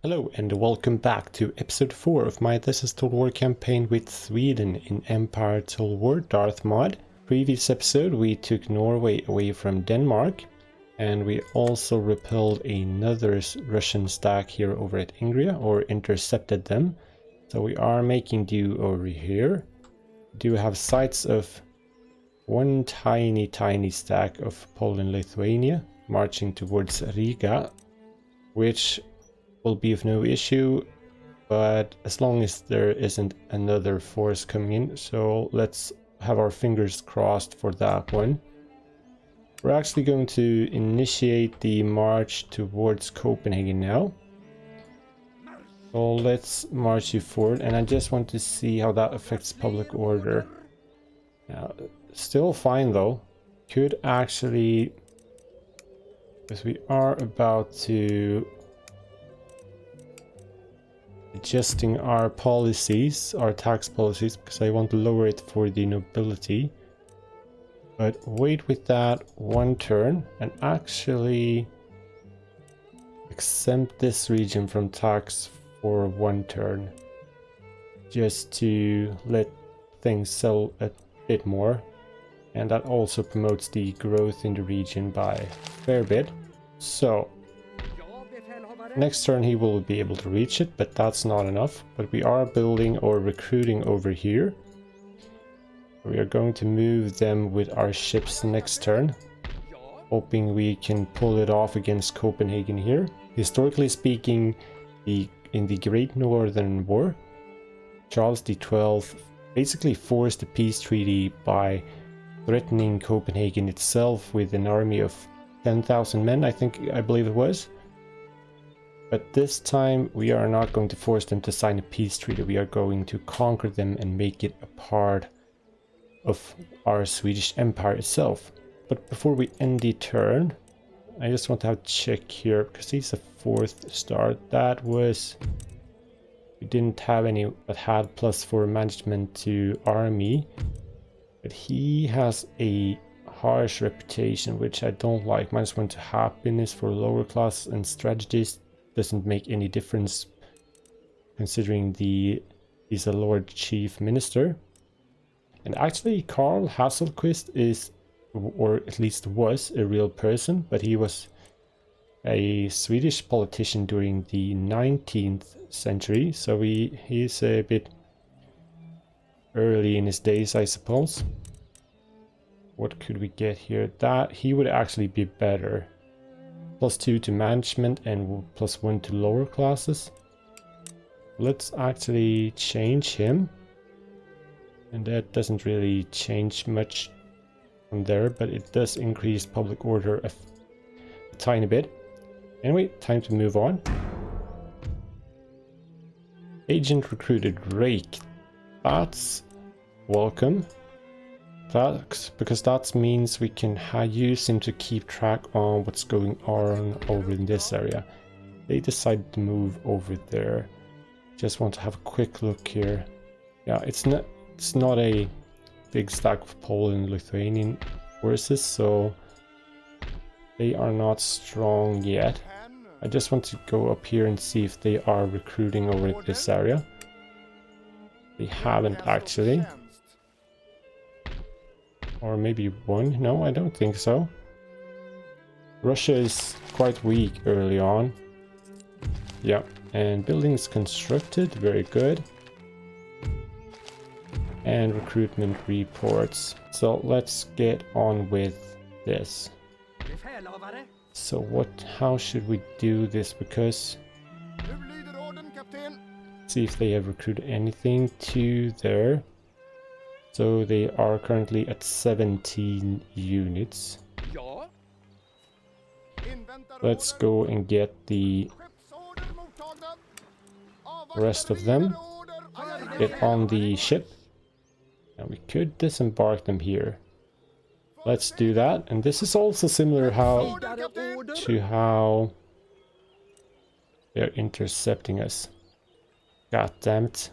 Hello and welcome back to episode 4 of my This is Total War campaign with Sweden in Empire Total War Darthmod. Previous episode we took Norway away from Denmark and we also repelled another Russian stack here over at Ingria, or intercepted them. So we are making do over here. We do have sights of one tiny stack of Poland-Lithuania marching towards Riga, which will be of no issue, but as long as there isn't another force coming in, so let's have our fingers crossed for that one. We're actually going to initiate the march towards Copenhagen now. So let's march you forward, and I just want to see how that affects public order. Now, still fine though. Could actually, because we are about to adjusting our policies, our tax policies, because I want to lower it for the nobility. But wait with that one turn and actually exempt this region from tax for one turn, just to let things sell a bit more, and that also promotes the growth in the region by a fair bit. So next turn he will be able to reach it, but that's not enough. But we are building or recruiting over here. We are going to move them with our ships next turn, hoping we can pull it off against Copenhagen here. Historically speaking, in the Great Northern War, Charles XII basically forced a peace treaty by threatening Copenhagen itself with an army of 10,000 men, I believe it was. But this time we are not going to force them to sign a peace treaty. We are going to conquer them and make it a part of our Swedish Empire itself. But before we end the turn, I just want to have a check here, because he's a 4th star. That was... we didn't have any that had +4 management to army. But he has a harsh reputation, which I don't like. -1 to happiness for lower class and strategies. Doesn't make any difference considering he's a Lord Chief Minister. And actually Karl Hasselquist is, or at least was, a real person, but he was a Swedish politician during the 19th century, so he's a bit early in his days, I suppose. What could we get here? That he would actually be better. +2 to management and +1 to lower classes. Let's actually change him. And that doesn't really change much from there, but it does increase public order a tiny bit. Anyway, time to move on. Agent recruited, great. That's welcome. That's because that means we can use him to keep track on what's going on over in this area. They decided to move over there. Just want to have a quick look here. Yeah, it's not a big stack of Poland and Lithuanian forces, so they are not strong yet. I just want to go up here and see if they are recruiting over in this area. They haven't actually. Or maybe one? No, I don't think so. Russia is quite weak early on. Yeah, and buildings constructed, very good. And recruitment reports. So let's get on with this. So how should we do this? Because see if they have recruited anything to there. So they are currently at 17 units. Let's go and get the rest of them. Get on the ship. And we could disembark them here. Let's do that. And this is also similar to how they're intercepting us. God damn it.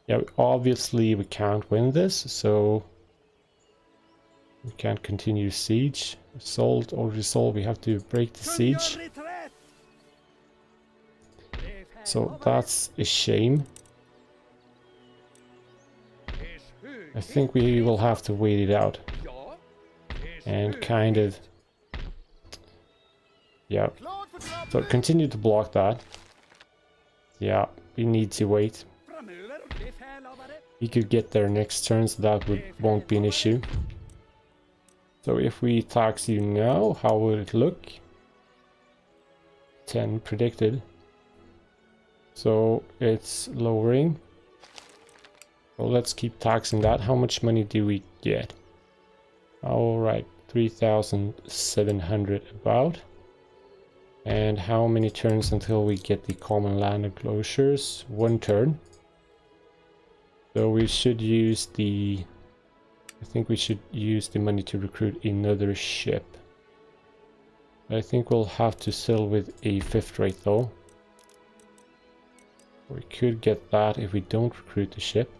Yeah, obviously we can't win this, so we can't continue siege. Assault or resolve, we have to break the siege. So that's a shame. I think we will have to wait it out. And kind of... yeah. So continue to block that. Yeah, we need to wait. He could get there next turn, so that won't be an issue. So if we tax you now, how would it look? 10 predicted. So it's lowering. So let's keep taxing that. How much money do we get? Alright, 3,700 about. And how many turns until we get the common land enclosures? 1 turn. So we should use the... I think we should use the money to recruit another ship. I think we'll have to settle with a 5th rate though. We could get that if we don't recruit the ship.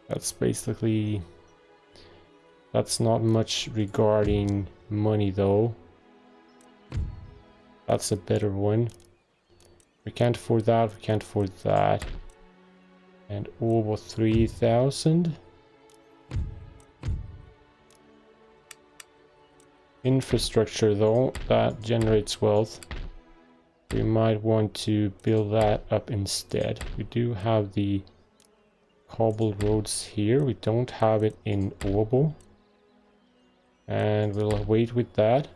That's basically... that's not much regarding money though. That's a better one. We can't afford that, we can't afford that. And over 3,000. Infrastructure though, that generates wealth. We might want to build that up instead. We do have the cobbled roads here. We don't have it in Åbo. And we'll wait with that.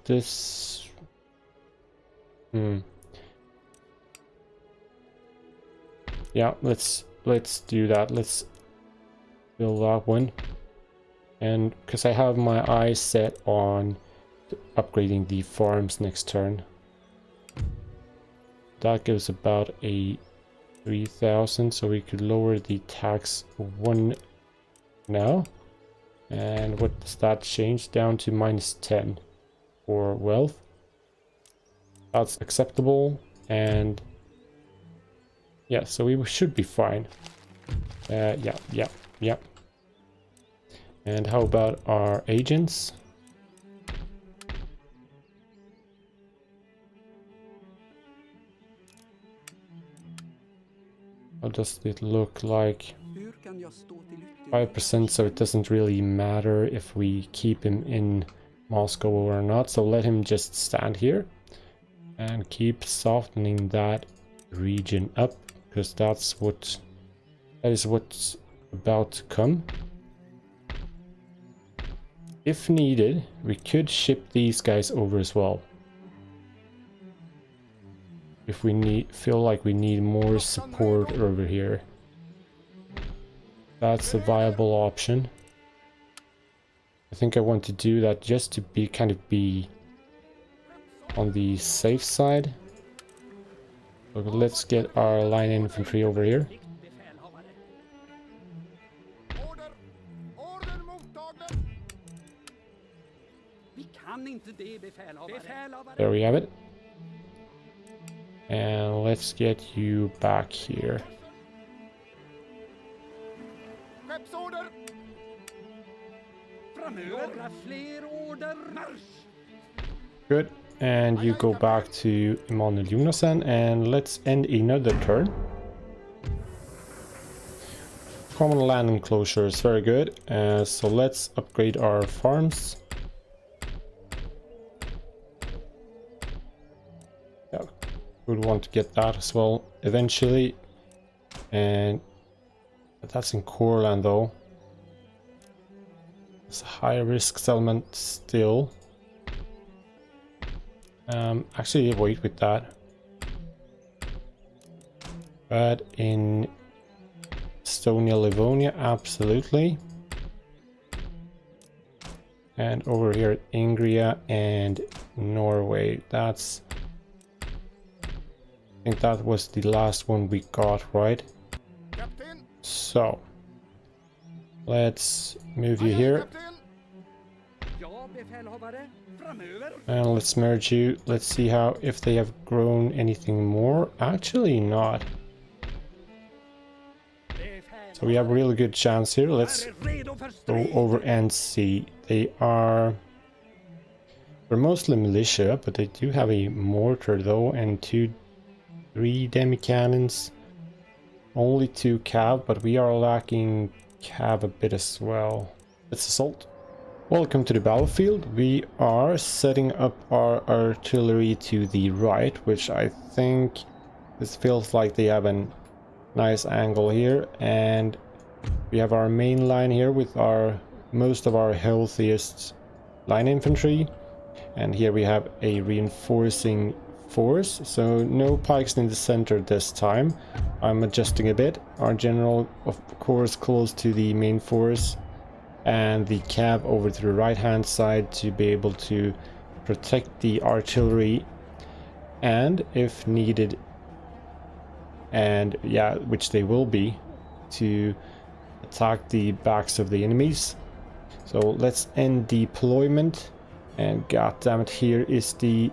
This... yeah, let's do that. Let's build that one. And because I have my eyes set on upgrading the farms next turn. That gives about a 3,000, so we could lower the tax 1 now. And what does that change? Down to -10 for wealth. That's acceptable, and yeah, so we should be fine. Yeah. And how about our agents? How does it look like? 5%, so it doesn't really matter if we keep him in Moscow or not. So let him just stand here and keep softening that region up, because that is what's about to come. If needed, we could ship these guys over as well. If we feel like we need more support over here. That's a viable option. I think I want to do that just to be on the safe side. So let's get our line infantry over here. There we have it. And let's get you back here. Good. And you go back to Emanuel Jonasen, and let's end another turn. Common land enclosures, very good. So let's upgrade our farms. Yeah, we'd want to get that as well eventually. And that's in Coreland though. It's a high risk settlement still. Actually wait with that. But in Estonia, Livonia, absolutely. And over here at Ingria and Norway, that's... I think that was the last one we got, right? So, let's move you here. And let's merge you. Let's see if they have grown anything more. Actually not. So we have a really good chance here. Let's go over and see. They are They're mostly militia, but they do have a mortar though, and 3 demi-cannons. Only 2 cav, but we are lacking cav a bit as well. Let's assault. Welcome to the battlefield. We are setting up our artillery to the right, which I think this feels like they have a nice angle here, and we have our main line here with our most of our healthiest line infantry, and here we have a reinforcing force, so no pikes in the center this time. I'm adjusting a bit. Our general, of course, close to the main force, and the cav over to the right hand side to be able to protect the artillery, and if needed, and yeah, which they will be, to attack the backs of the enemies. So let's end deployment, and god damn it, here is the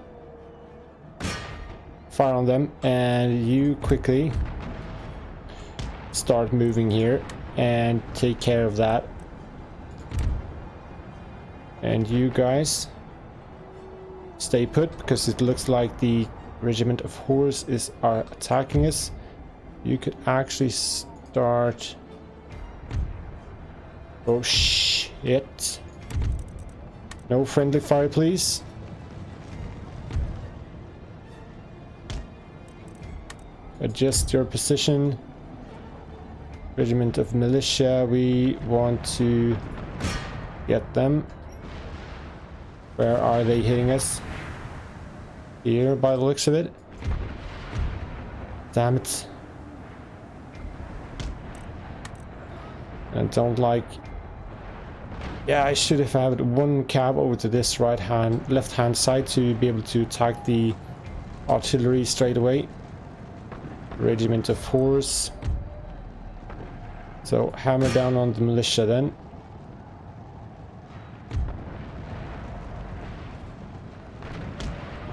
fire on them, and you quickly start moving here and take care of that. And you guys stay put, because it looks like the regiment of horse are attacking us. You could actually start. Oh shit. No friendly fire, please. Adjust your position. Regiment of militia, we want to get them. Where are they hitting us? Here, by the looks of it. Damn it. I don't like... Yeah, I should have had one cab over to this left hand side to be able to attack the artillery straight away. Regiment of horse. So hammer down on the militia then.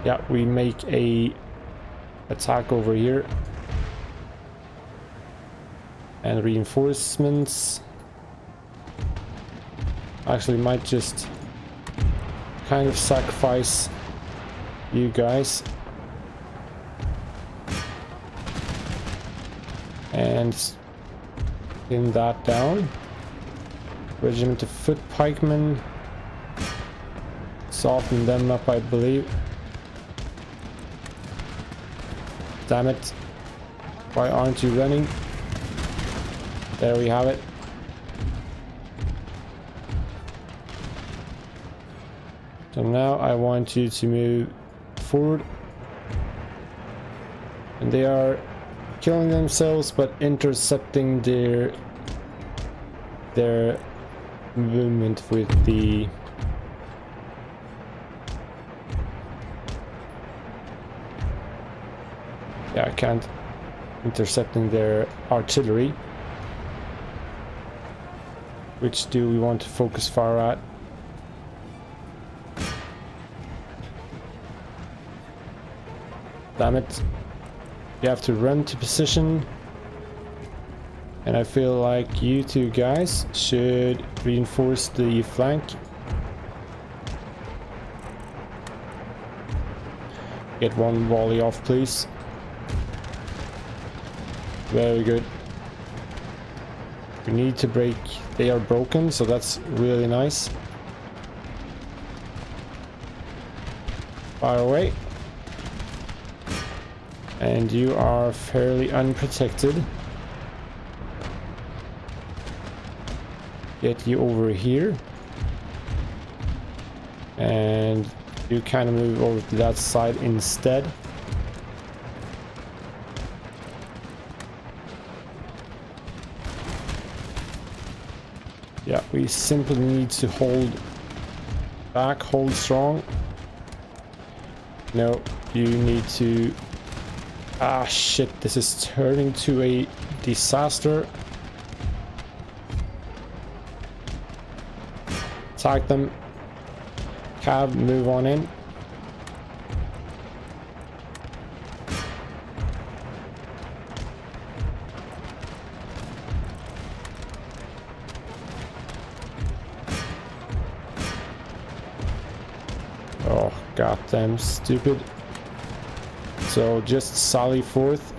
Yeah, we make a attack over here. And reinforcements. Actually might just kind of sacrifice you guys. And pin that down. Regiment of foot pikemen. Soften them up, I believe. Damn it. Why aren't you running? There we have it. So now I want you to move forward. And they are killing themselves but intercepting their movement with the I can't intercepting their artillery. Which do we want to focus fire at? Damn it. You have to run to position. And I feel like you two guys should reinforce the flank. Get one volley off, please. Very good. We need to break. They are broken, so that's really nice. Fire away. And you are fairly unprotected. Get you over here. And you kind of move over to that side instead. Yeah, we simply need to hold back, hold strong. No, you need to... Ah, shit, this is turning to a disaster. Attack them. Cab, move on in. Oh, God damn stupid. So just sally forth.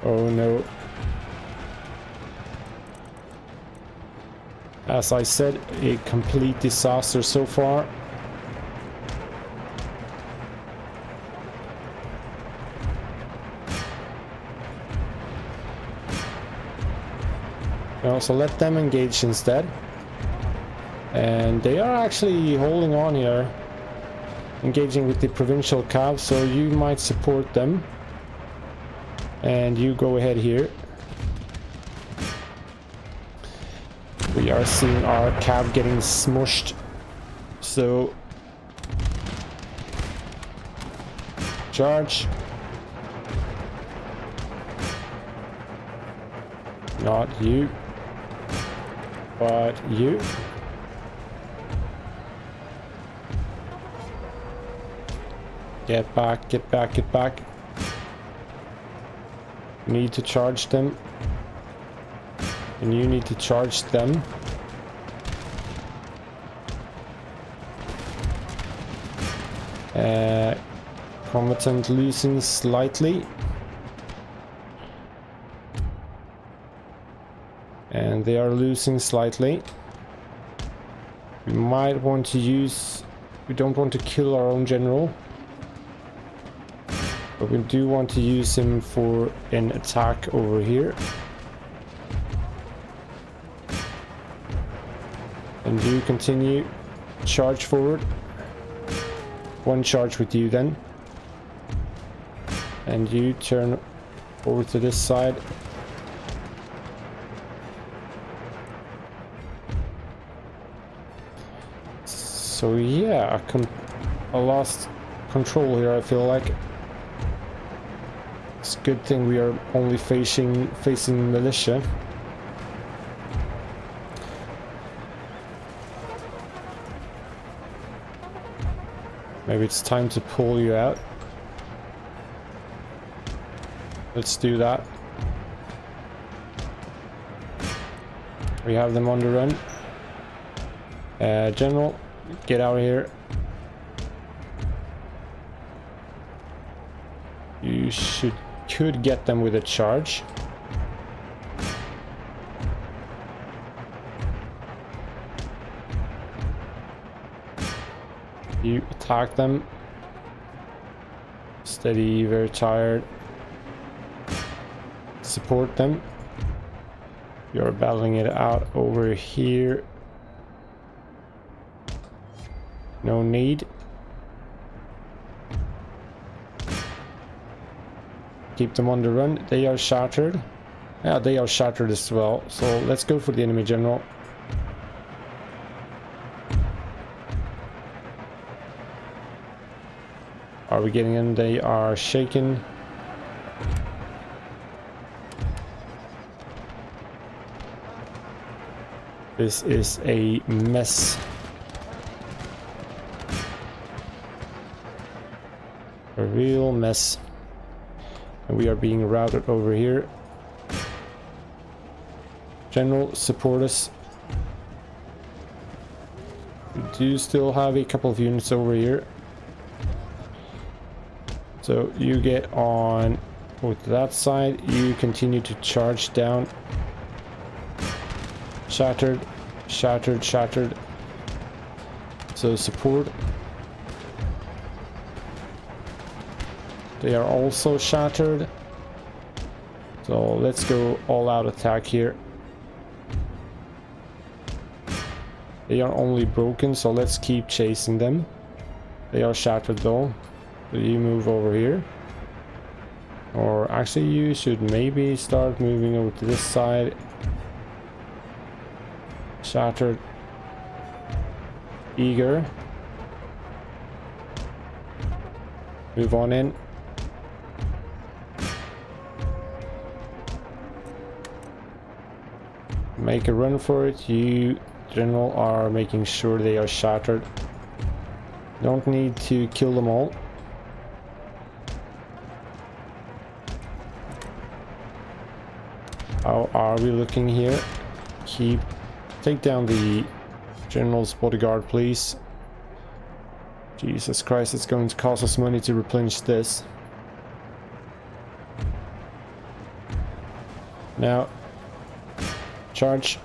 Oh no. As I said, a complete disaster so far. No, so let them engage instead. And they are actually holding on here, engaging with the provincial cav, so you might support them. And you go ahead here. We are seeing our cav getting smushed, so charge. Not you, but you. Get back, get back, get back. Need to charge them. And you need to charge them. Combatant losing slightly. And they are losing slightly. We might want to use... We don't want to kill our own general. But we do want to use him for an attack over here. And you continue. Charge forward. One charge with you then. And you turn over to this side. So yeah, I lost control here, I feel like. It's a good thing we are only facing militia. Maybe it's time to pull you out. Let's do that. We have them on the run. General, get out of here. You could get them with a charge. You attack them. Steady, very tired. Support them. You're battling it out over here. No need. Keep them on the run. They are shattered. Yeah, they are shattered as well. So let's go for the enemy general. Are we getting in? They are shaken. This is a mess. A real mess. And we are being routed over here. General, support us. We do still have a couple of units over here. So you get on with that side. You continue to charge down. Shattered, shattered, shattered. So support. They are also shattered. So let's go all out attack here. They are only broken, so let's keep chasing them. They are shattered though. So you move over here. Or actually you should maybe start moving over to this side. Shattered. Eager. Move on in. Make a run for it. You, general, are making sure they are shattered. Don't need to kill them all. How are we looking here? Take down the General's bodyguard, please. Jesus Christ, it's going to cost us money to replenish this. Now, charge.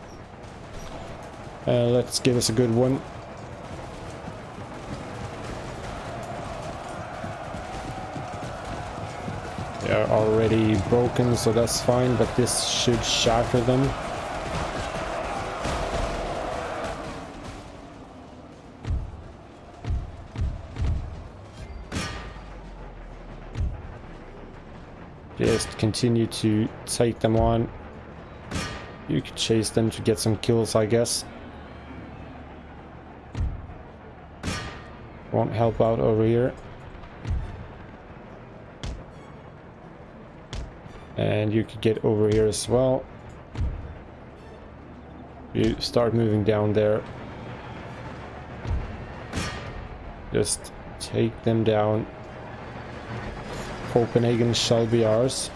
Let's give us a good one. They are already broken, so that's fine, but this should shatter them. Just continue to take them on. You could chase them to get some kills, I guess. Won't help out over here. And you could get over here as well. You start moving down there. Just take them down. Copenhagen shall be ours.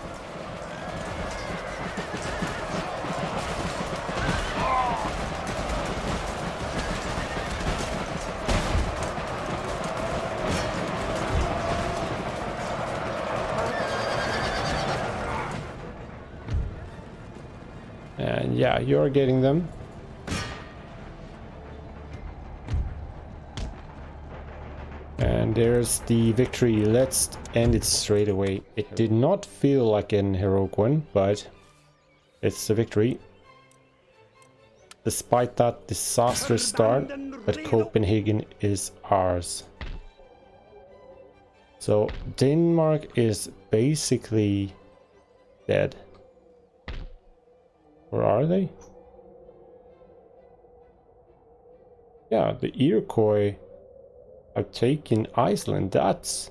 And yeah, you're getting them. And there's the victory. Let's end it straight away. It did not feel like an heroic one, but it's a victory. Despite that disastrous start, but Copenhagen is ours. So Denmark is basically dead. Or are they? Yeah, the Iroquois have taken Iceland. That's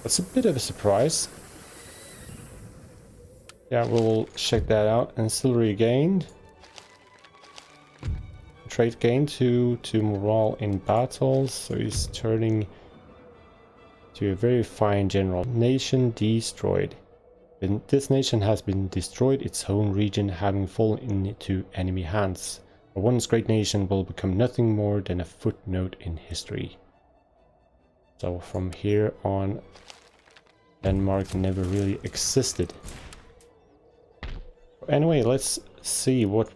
a bit of a surprise. Yeah, we'll check that out. Ancillary gained. Trade gained to morale in battles. So he's turning to a very fine general. Nation destroyed. This nation has been destroyed, its own region having fallen into enemy hands. A once great nation will become nothing more than a footnote in history. So from here on, Denmark never really existed. Anyway, let's see what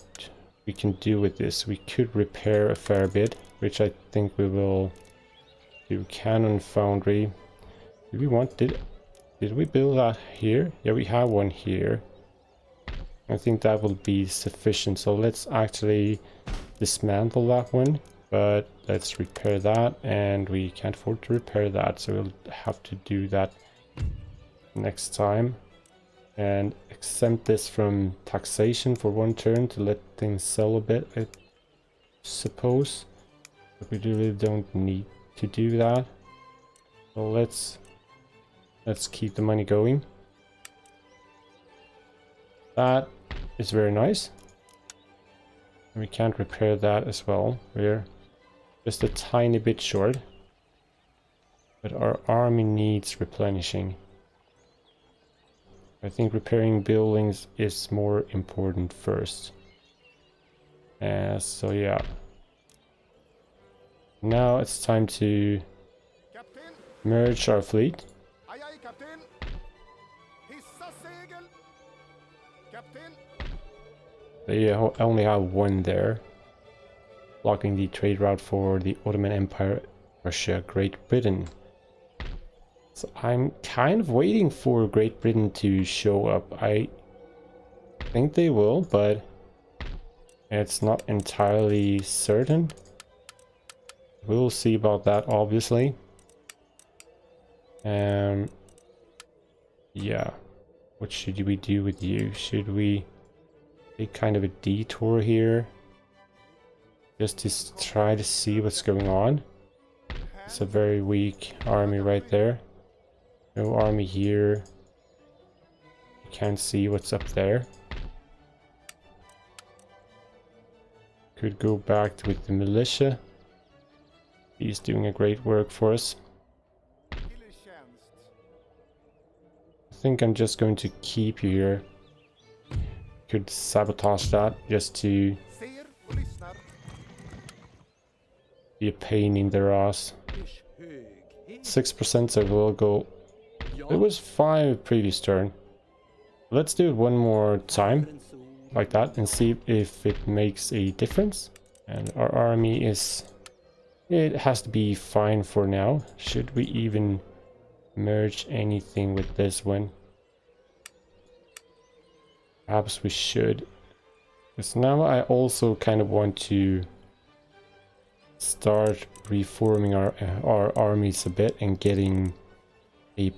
we can do with this. We could repair a fair bit, which I think we will do. Cannon foundry. Do we want it? Did we build that here? Yeah, we have one here. I think that will be sufficient. So let's actually dismantle that one. But let's repair that. And we can't afford to repair that. So we'll have to do that next time. And exempt this from taxation for one turn to let things sell a bit, I suppose. But we really don't need to do that. So let's keep the money going. That is very nice. And we can't repair that as well. We're just a tiny bit short. But our army needs replenishing. I think repairing buildings is more important first. So yeah. Now it's time to merge our fleet. They only have one there, blocking the trade route for the Ottoman Empire, Russia, Great Britain. So I'm kind of waiting for Great Britain to show up. I think they will, but it's not entirely certain. We'll see about that, obviously. Yeah. What should we do with you? Should we take kind of a detour here? Just to try to see what's going on. It's a very weak army right there. No army here. You can't see what's up there. Could go back with the militia. He's doing a great work for us. I think I'm just going to keep you here. Could sabotage that just to Be a pain in their ass. 6%, so we'll go. It was 5 previous turn. Let's do it one more time, like that, and see if it makes a difference. And our army is... it has to be fine for now. Should we even merge anything with this one? Perhaps we should. Because now I also kind of want to start reforming our armies a bit and getting a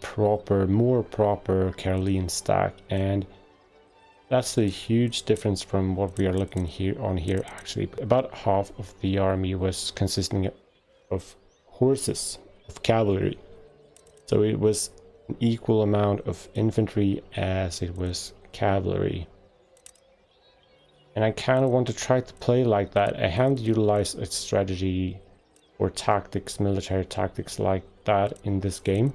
more proper Carolean stack, and that's a huge difference from what we are looking here actually. About half of the army was consisting of horses, of cavalry, so it was an equal amount of infantry as it was cavalry. And I kind of want to try to play like that. I haven't utilized a strategy or tactics, military tactics like that in this game.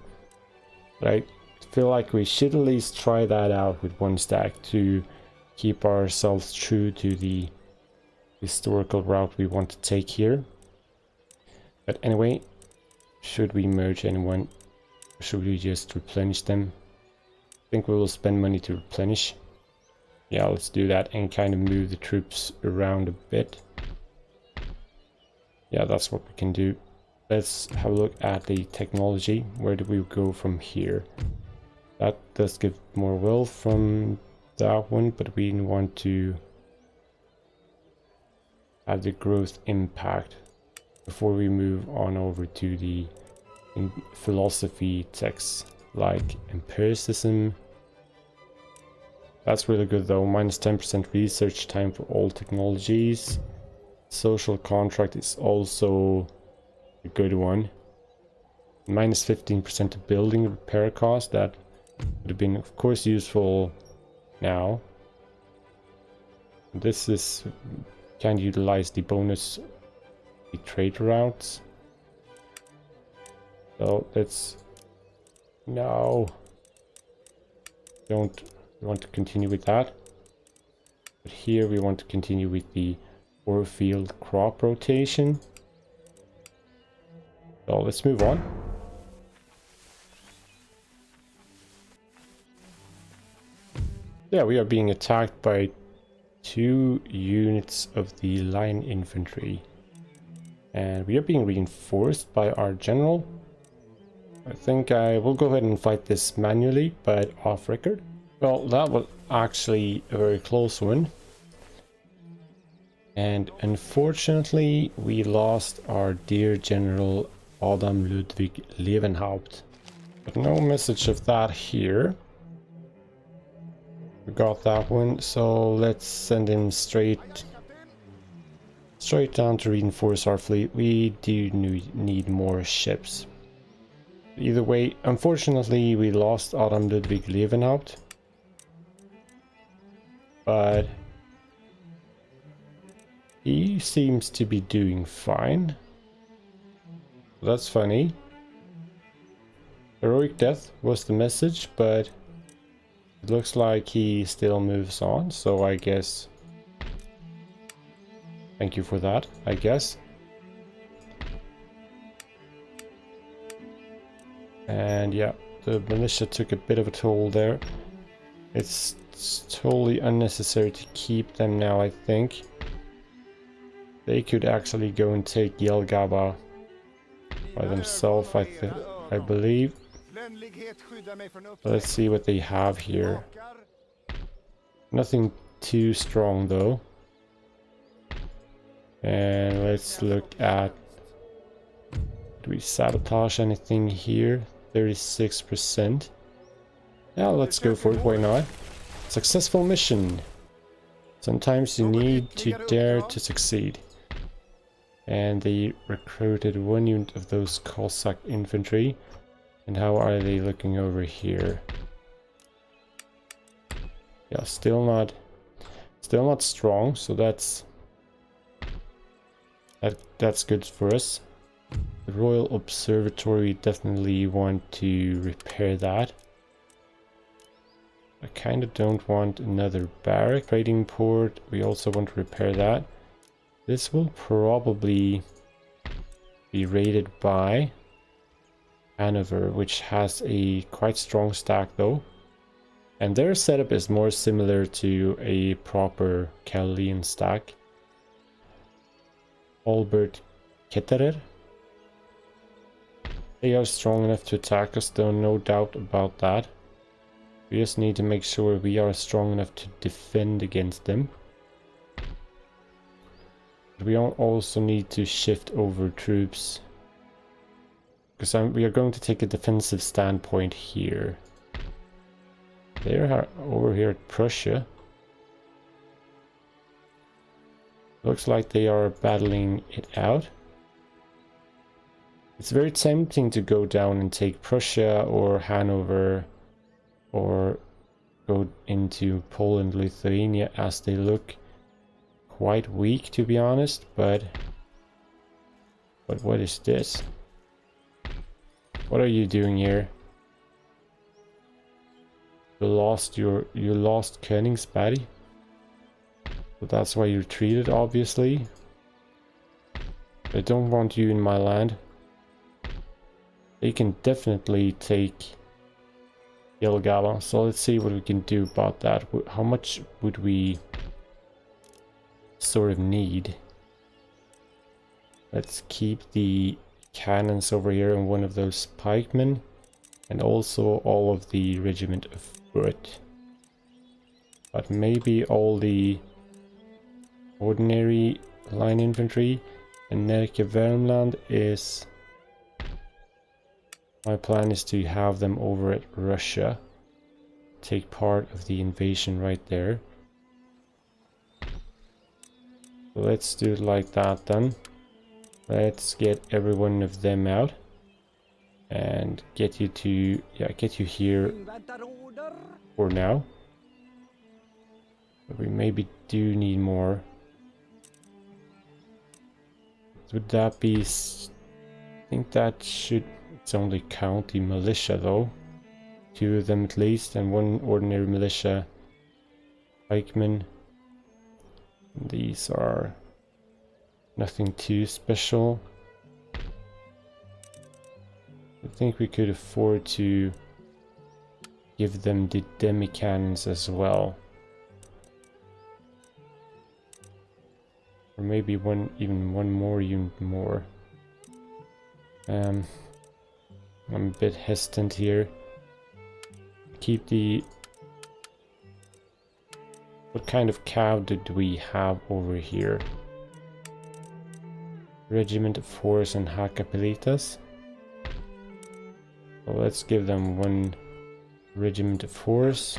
But I feel like we should at least try that out with one stack to keep ourselves true to the historical route we want to take here. But anyway, should we merge anyone? Or should we just replenish them? I think we will spend money to replenish. Yeah, let's do that and kind of move the troops around a bit. Yeah, that's what we can do. Let's have a look at the technology. Where do we go from here? That does give more wealth from that one, but we want to have the growth impact before we move on over to the philosophy texts like empiricism. That's really good though. Minus 10% research time for all technologies. Social contract is also a good one. Minus 15% of building repair cost. That would have been of course useful now. This is can utilize the bonus, the trade routes. So let's no. Don't want to continue with that. But here we want to continue with the ore field crop rotation. So let's move on. Yeah, we are being attacked by 2 units of the line infantry. And we are being reinforced by our general. I think I will go ahead and fight this manually, but off record. Well, that was actually a very close one. And unfortunately, we lost our dear General Adam Ludwig Levenhaupt. But no message of that here. We got that one, so let's send him straight down to reinforce our fleet. We do need more ships. Either way, unfortunately, we lost Adam Ludwig Levenhaupt. But he seems to be doing fine. That's funny. Heroic death was the message, but it looks like he still moves on, so I guess thank you for that, I guess. And yeah, the militia took a bit of a toll there. It's totally unnecessary to keep them now, I think. They could actually go and take Jelgava by themselves, I believe. Let's see what they have here. Nothing too strong though. And let's look at... do we sabotage anything here? 36%. Yeah, let's go for it, why not? Successful mission. Sometimes you need to dare to succeed. And they recruited 1 unit of those Cossack infantry. And how are they looking over here? Yeah, still not strong, so that's good for us. The Royal Observatory, definitely want to repair that. I kind of don't want another barrack. Trading port, we also want to repair that. This will probably be raided by Hanover, which has a quite strong stack though. And their setup is more similar to a proper Chaldean stack. Albert Ketterer. They are strong enough to attack us though, no doubt about that. We just need to make sure we are strong enough to defend against them. But we also need to shift over troops. Because we are going to take a defensive standpoint here. They're over here at Prussia. Looks like they are battling it out. It's very tempting to go down and take Prussia or Hanover or go into Poland, Lithuania, as they look quite weak, to be honest, but what is this? What are you doing here? You lost Königsberg. So that's why you retreated, obviously. I don't want you in my land. They can definitely take Jelgava, so let's see what we can do about that. How much would we sort of need? Let's keep the cannons over here and one of those pikemen, and also all of the regiment of foot. But maybe all the ordinary line infantry. And Nerke Värmland is... my plan is to have them over at Russia. Take part of the invasion right there. So let's do it like that then. Let's get every one of them out. And get you to... yeah, get you here for now. But we maybe do need more. Would that be... I think that should... it's only county militia though. 2 of them at least, and 1 ordinary militia pikeman. These are nothing too special. I think we could afford to give them the demi-cannons as well. Or maybe even one more unit more. I'm a bit hesitant here. Keep the... what kind of cow did we have over here? Regiment of Horse and Hakapelitas. So let's give them 1 regiment of horse.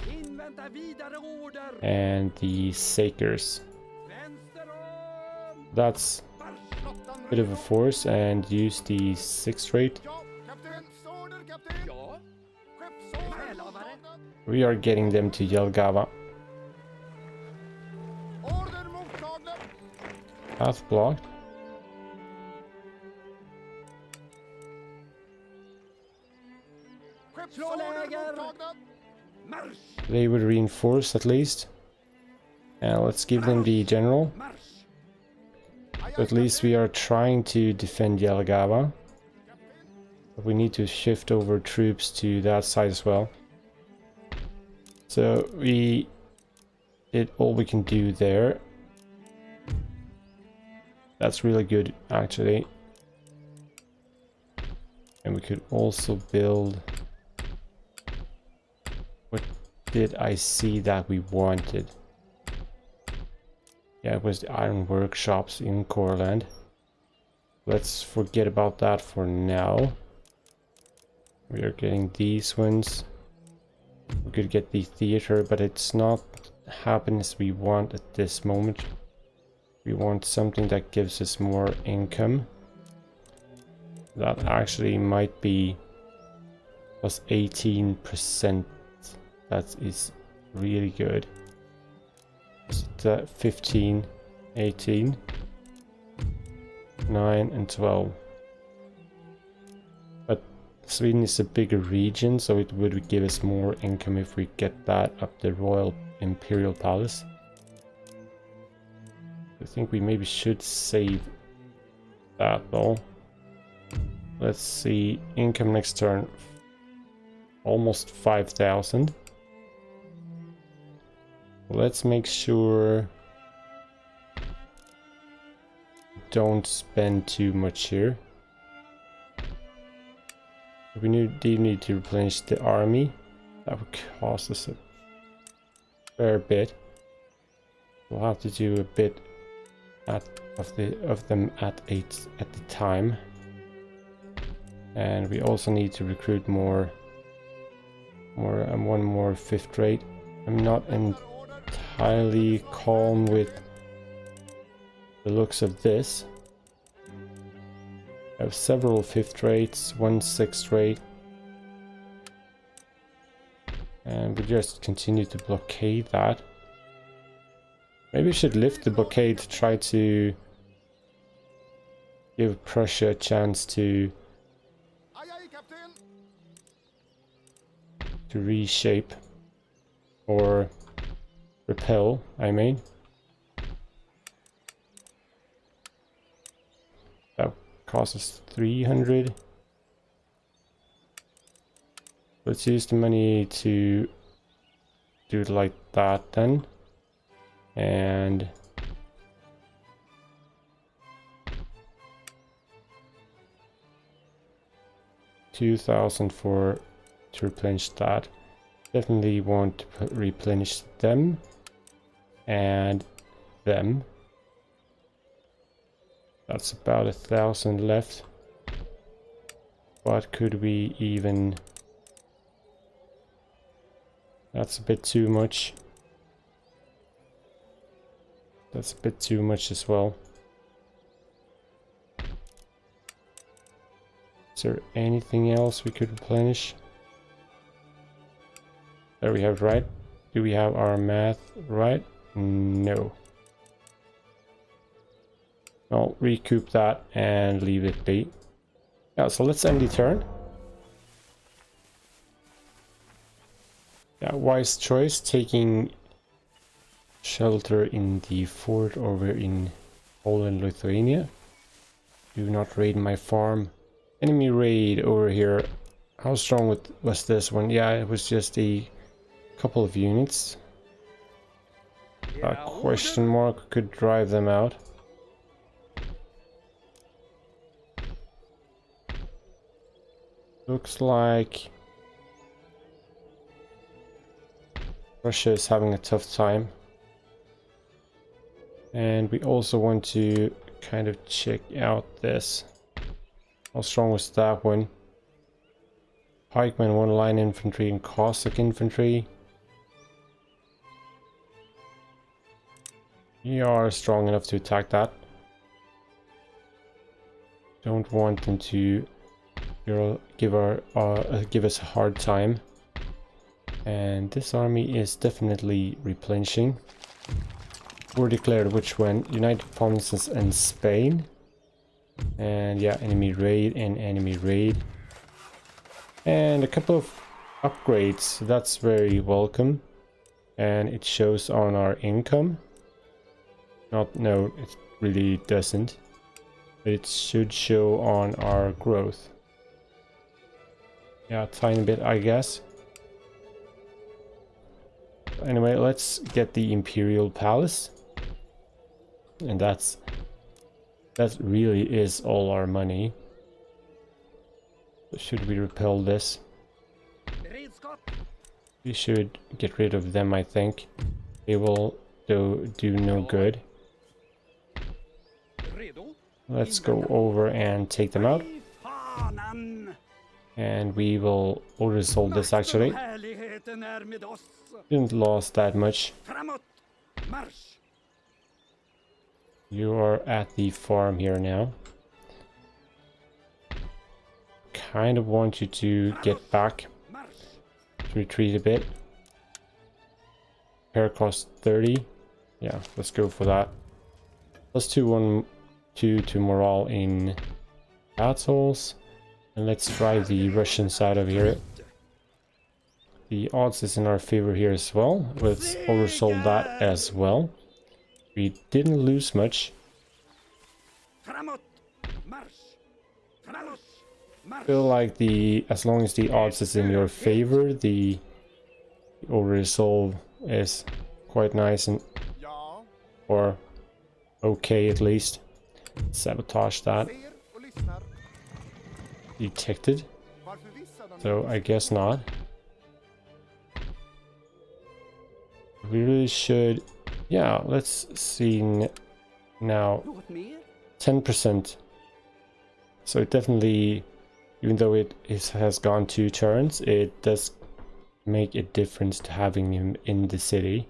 And the Sakers. That's a bit of a force, and use the 6th rate. We are getting them to Jelgava. Path blocked. They would reinforce at least. Let's give them the general. So at least we are trying to defend Jelgava. But we need to shift over troops to that side as well. So we did all we can do there. That's really good, actually. And we could also build... what did I see that we wanted? Yeah, it was the iron workshops in Courland. Let's forget about that for now. We are getting these ones. We could get the theater, but it's not happiness we want at this moment. We want something that gives us more income. That actually might be plus 18%. That is really good. 15, 18, 9 and 12. But Sweden is a bigger region, so it would give us more income if we get that up the Royal Imperial Palace. I think we maybe should save that though. Let's see, income next turn, almost 5,000. Let's make sure don't spend too much here. We do need to replenish the army. That would cost us a fair bit. We'll have to do a bit of them at the time. And we also need to recruit one more 5th rate. I'm not entirely calm with the looks of this. I have several 5th rates, one 6th rate. And we just continue to blockade that. Maybe we should lift the blockade to try to give Prussia a chance to reshape or repel, I mean. That costs us 300. Let's use the money to do it like that then. And $2,000 to replenish that. Definitely want to replenish them and them. That's about 1,000 left. But could we even... That's a bit too much. That's a bit too much as well. Is there anything else we could replenish? There we have it right. Do we have our math right? No. I'll recoup that and leave it be. Yeah, so let's end the turn. Yeah, wise choice, taking shelter in the fort over in Poland, Lithuania. Do not raid my farm. Enemy raid over here. How strong was this one? Yeah, it was just a couple of units. A question mark could drive them out. Looks like Russia is having a tough time. And we also want to kind of check out this. How strong was that one? Pikemen, 1 line infantry and Cossack infantry. We are strong enough to attack that. Don't want them to give us a hard time. And this army is definitely replenishing. War declared which one? United Provinces and Spain. And yeah, enemy raid and enemy raid. And a couple of upgrades. That's very welcome. And it shows on our income. No, it really doesn't. But it should show on our growth. Yeah, a tiny bit, I guess. Anyway, let's get the Imperial Palace. And that really is all our money. Should we repel this? We should get rid of them, I think. They will do no good. Let's go over and take them out. And we will resolve this actually. Didn't lose that much. You are at the farm here now. Kind of want you to get back. Retreat a bit. Repair cost 30. Yeah, let's go for that. Plus 2 to morale in battles. And let's drive the Russians out of here. The odds is in our favor here as well. Let's oversolve that as well. We didn't lose much. Feel like as long as the odds is in your favor, the over-resolve is quite nice and or okay at least. Sabotage that. Detected. So I guess not. We really should. Yeah, let's see now. 10%. So it definitely, even though it has gone 2 turns, it does make a difference to having him in the city.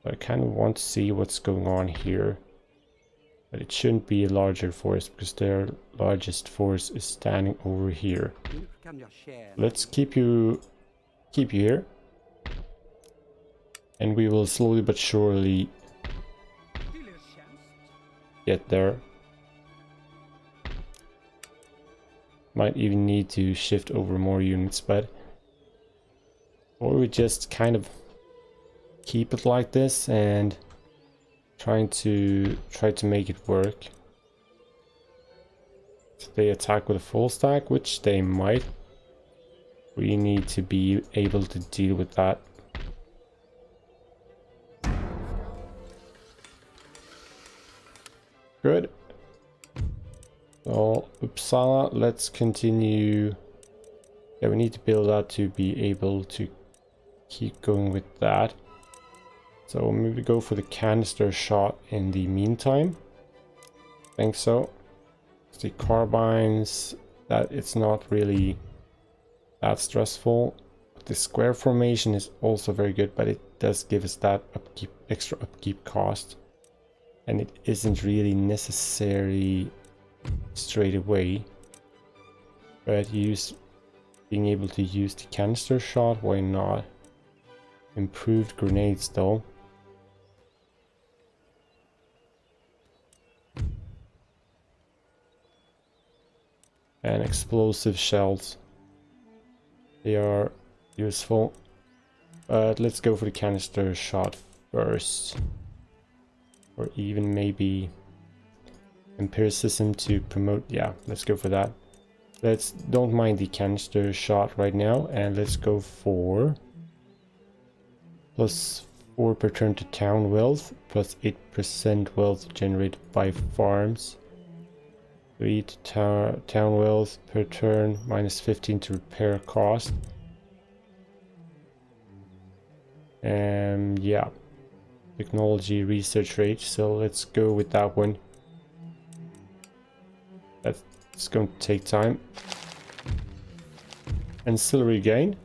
I kind of want to see what's going on here. But it shouldn't be a larger force because their largest force is standing over here. Let's keep you here. And we will slowly but surely get there. Might even need to shift over more units, or we just kind of keep it like this and try to make it work. If they attack with a full stack, which they might, we need to be able to deal with that. Good. So Uppsala, let's continue. Yeah, we need to build that to be able to keep going with that. So maybe go for the canister shot in the meantime. I think so. The carbines, that it's not really that stressful. The square formation is also very good, but it does give us that extra upkeep cost. And it isn't really necessary straight away. But being able to use the canister shot, why not? Improved grenades though. And explosive shells. They are useful. But let's go for the canister shot first. Or even maybe empiricism to promote. Yeah, let's go for that. Don't mind the canister shot right now, and let's go for +4 per turn to town wealth, +8% wealth generated by farms. 3 to town wealth per turn, -15 to repair cost. And yeah, technology research rate, so let's go with that one. That's going to take time. Ancillary gain.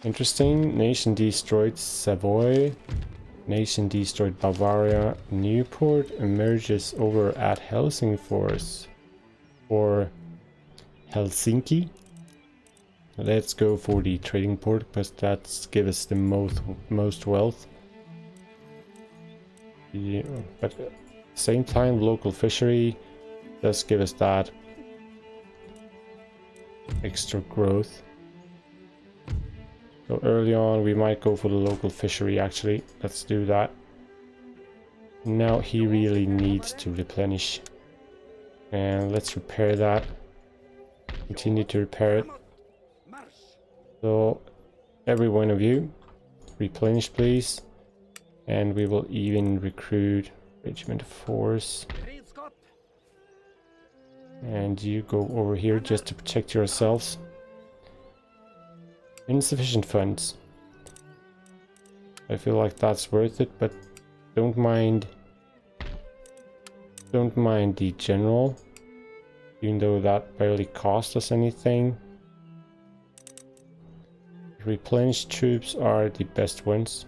Interesting. Nation destroyed Savoy. Nation destroyed Bavaria. Newport emerges over at Helsingfors. Or Helsinki. Let's go for the trading port because that's give us the most wealth. Yeah, but at the same time, local fishery does give us that extra growth. So early on, we might go for the local fishery actually. Let's do that. Now he really needs to replenish. And let's repair that. Continue to repair it. So every one of you, replenish please. And we will even recruit regiment force. And you go over here just to protect yourselves. Insufficient funds. I feel like that's worth it, but don't mind the general, even though that barely cost us anything. Replenished troops are the best ones.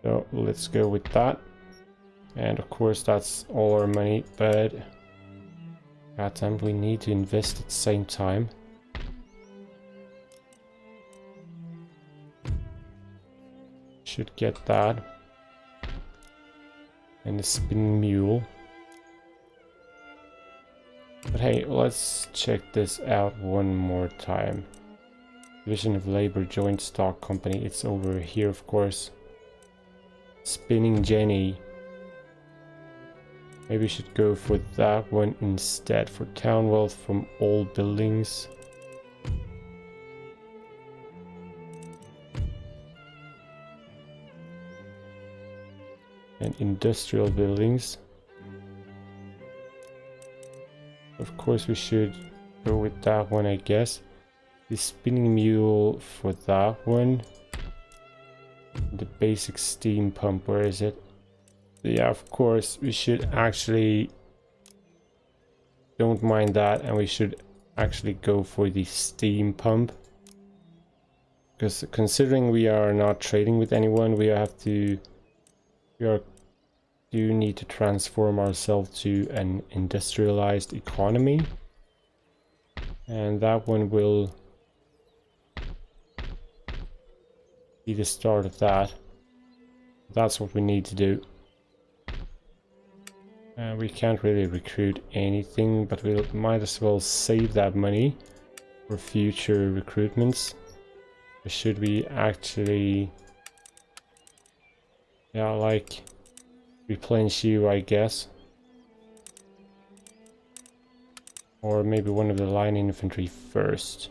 So let's go with that. And of course that's all our money, but goddamn, we need to invest at the same time. Should get that. And a spinning mule. But hey, let's check this out one more time. Division of Labor Joint Stock Company. It's over here, of course. Spinning Jenny. Maybe we should go for that one instead. For town wealth from all buildings. And industrial buildings. Of course we should go with that one, I guess. The spinning mule for that one. The basic steam pump, where is it? Yeah, of course we should actually don't mind that, and we should actually go for the steam pump. Because considering we are not trading with anyone, we do need to transform ourselves to an industrialized economy. And that one will be the start of that. That's what we need to do. We can't really recruit anything, but we might as well save that money for future recruitments. Or should we actually, yeah, like replenish you, I guess, or maybe one of the line infantry first.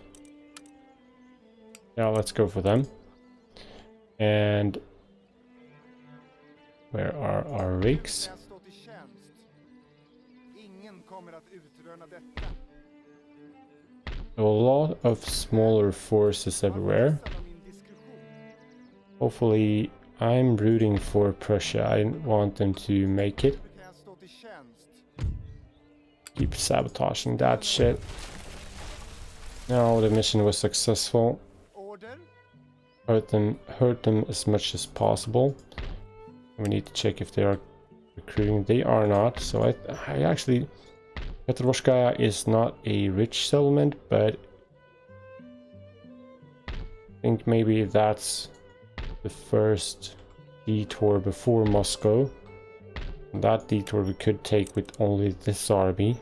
Yeah, let's go for them. And where are our rigs? A lot of smaller forces everywhere. Hopefully, I'm rooting for Prussia. I want them to make it. Keep sabotaging that shit. Now the mission was successful. Hurt them as much as possible. We need to check if they are recruiting. They are not. So I actually, Petrovskaya is not a rich settlement, but I think maybe that's the first detour before Moscow. And that detour we could take with only this army.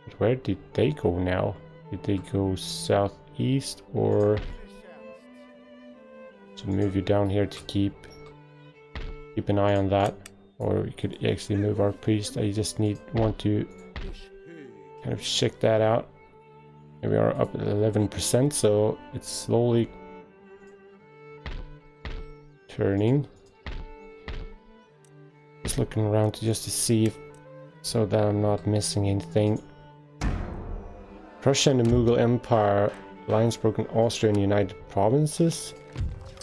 But where did they go now? Did they go southeast, or should move you down here to keep an eye on that? Or we could actually move our priest. I just want to kind of check that out. Here we are up at 11%, so it's slowly turning. Just looking around just to see if, so that I'm not missing anything. Prussia and the Mughal Empire, alliance broken. Austria and United Provinces.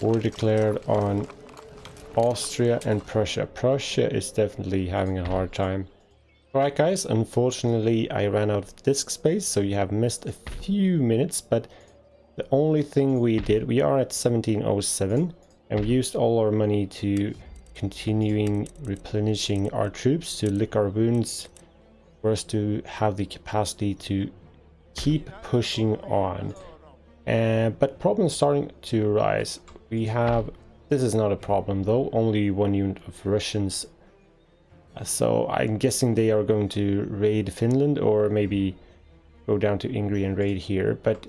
War declared on Austria and Prussia. Prussia is definitely having a hard time. Alright guys, unfortunately I ran out of disk space, so you have missed a few minutes, but the only thing we did, we are at 1707, and we used all our money to continuing replenishing our troops to lick our wounds for us to have the capacity to keep pushing on. But problems starting to arise. We have, this is not a problem though, only one unit of Russians. So I'm guessing they are going to raid Finland, or maybe go down to Ingrid and raid here. But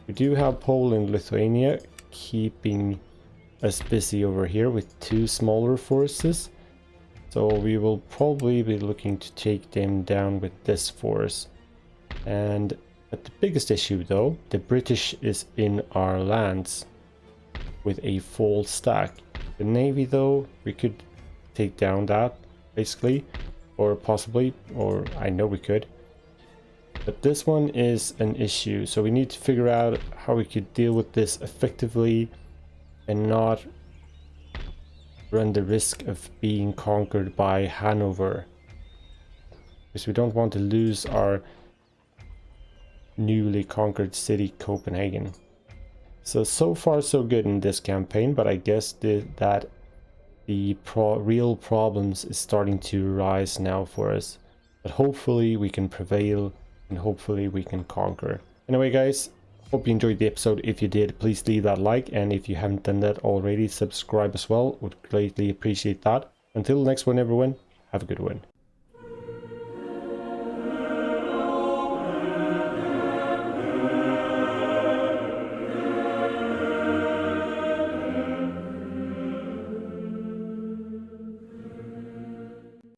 we do have Poland, Lithuania keeping us busy over here with two smaller forces. So we will probably be looking to take them down with this force. But the biggest issue though, the British is in our lands with a full stack. The Navy though, we could take down that basically, or possibly, or I know we could. But this one is an issue, so we need to figure out how we could deal with this effectively and not run the risk of being conquered by Hanover, because we don't want to lose our newly conquered city Copenhagen. So far so good in this campaign, but I guess that the real problems is starting to rise now for us. But hopefully we can prevail, and hopefully we can conquer. Anyway guys, hope you enjoyed the episode. If you did, please leave that like, and if you haven't done that already, subscribe as well. Would greatly appreciate that. Until the next one everyone, have a good one.